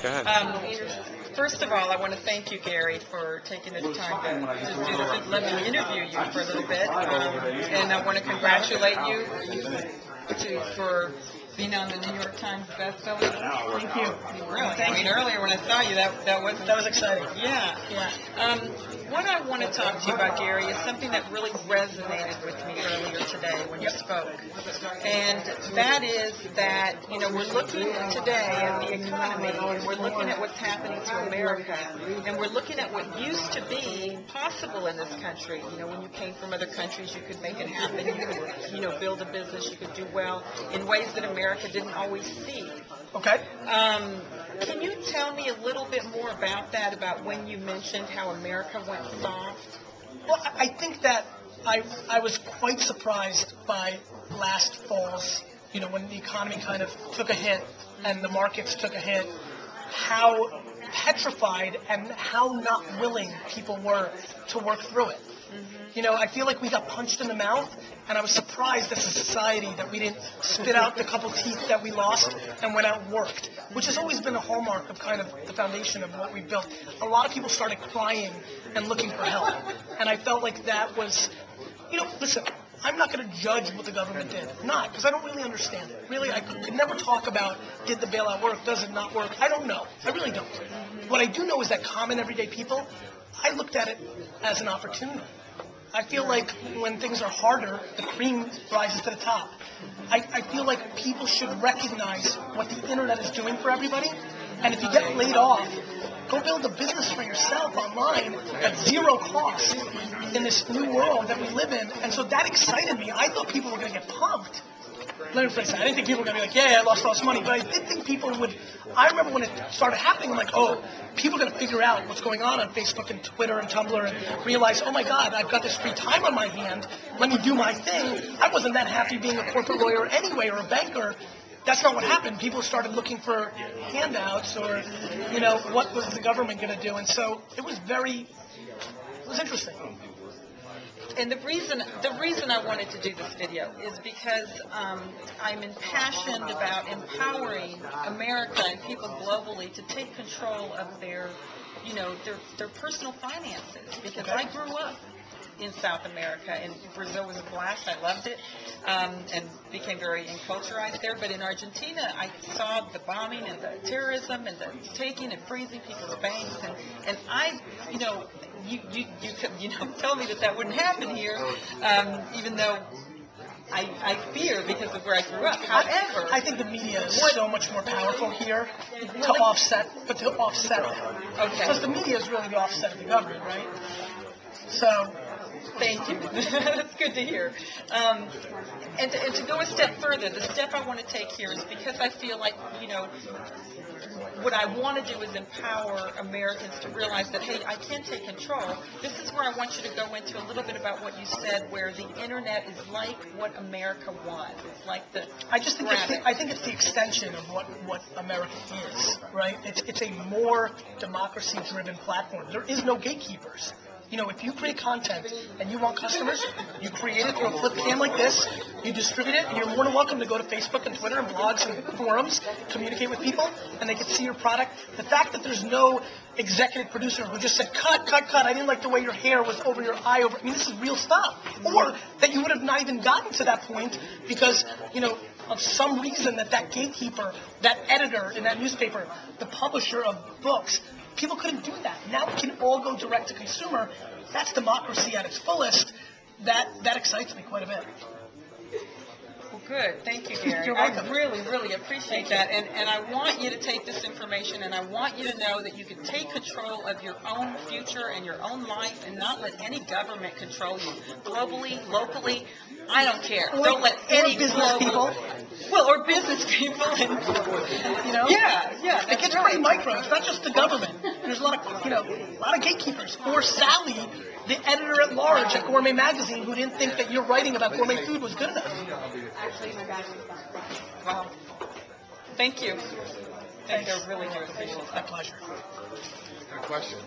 Go ahead. First of all, I want to thank you, Gary, for taking this time to let me interview you for a little bit. And I want to congratulate you for being on the New York Times bestseller. Thank you. Really? I mean, earlier when I saw you, that was exciting. Yeah. What I want to talk to you about, Gary, is something that really resonated with me earlier today when you spoke. And that is that, we're looking today at the economy, and we're looking at what's happening to America, and we're looking at what used to be possible in this country. When you came from other countries, you could make it happen. You could, build a business. You could do well in ways that America didn't always see. Okay. Can you tell me a little bit more about that, about when you mentioned how America went soft? Well, I think that I was quite surprised by last fall's, when the economy kind of took a hit and the markets took a hit, how petrified and how not willing people were to work through it. I feel like we got punched in the mouth, and I was surprised as a society that we didn't spit out the couple teeth that we lost and went out and worked, which has always been a hallmark of kind of the foundation of what we built. A lot of people started crying and looking for help, and I felt like that was, listen, I'm not going to judge what the government did. Not, because I don't really understand it. Really, I could never talk about, did the bailout work, does it not work? I don't know. I really don't. What I do know is that common everyday people, I looked at it as an opportunity. I feel like when things are harder, the cream rises to the top. I feel like people should recognize what the internet is doing for everybody. And if you get laid off, go build a business for yourself online at zero cost in this new world that we live in. And so that excited me. I thought people were going to get pumped. Let me phrase that. I didn't think people were going to be like, yeah, I lost all this money. But I did think people would. I remember when it started happening, I'm like, oh, people are going to figure out what's going on Facebook and Twitter and Tumblr and realize, oh my God, I've got this free time on my hand. Let me do my thing. I wasn't that happy being a corporate lawyer anyway or a banker. That's not what happened. People started looking for handouts or, what was the government going to do? And so it was interesting. And the reason I wanted to do this video is because I'm impassioned about empowering America and people globally to take control of their personal finances. Because I grew up in South America, and Brazil was a blast. I loved it, and became very enculturized there. But in Argentina, I saw the bombing and the terrorism and the taking and freezing people's banks, and I, you could, tell me that wouldn't happen here, even though I fear because of where I grew up. However, I think the media is so much more powerful here to offset that. Okay. Because the media is really the offset of the government, right? So. Thank you. That's good to hear. And to go a step further, the step I want to take here is because I feel like, what I want to do is empower Americans to realize that, hey, I can take control. This is where I want you to go into a little bit about what you said, where the internet is like what America was. It's like the I think it's the extension of what America is, right? It's a more democracy-driven platform. There is no gatekeepers. If you create content and you want customers, you create it through a flip cam like this, you distribute it, and you're more than welcome to go to Facebook and Twitter and blogs and forums, communicate with people, and they can see your product. The fact that there's no executive producer who just said, cut, I didn't like the way your hair was over your eye, this is real stuff. Or that you would have not even gotten to that point because, of some reason that gatekeeper, that editor in that newspaper, the publisher of books, people couldn't do that. Now we can all go direct to consumer. That's democracy at its fullest. That excites me quite a bit. Well, good. Thank you, Gary. You're welcome. I really, really appreciate that. And I want you to take this information, and I want you to know that you can take control of your own future and your own life and not let any government control you. Globally, locally, I don't care. Don't let any business people. Well, or business people, and yeah, it gets pretty micro. It's not just the government. There's a lot of gatekeepers. Or Sally, the editor at large at Gourmet Magazine, who didn't think that your writing about gourmet food was good enough. Actually, my dad was back. Wow. Thank you. I really do appreciate it. My pleasure. Good question.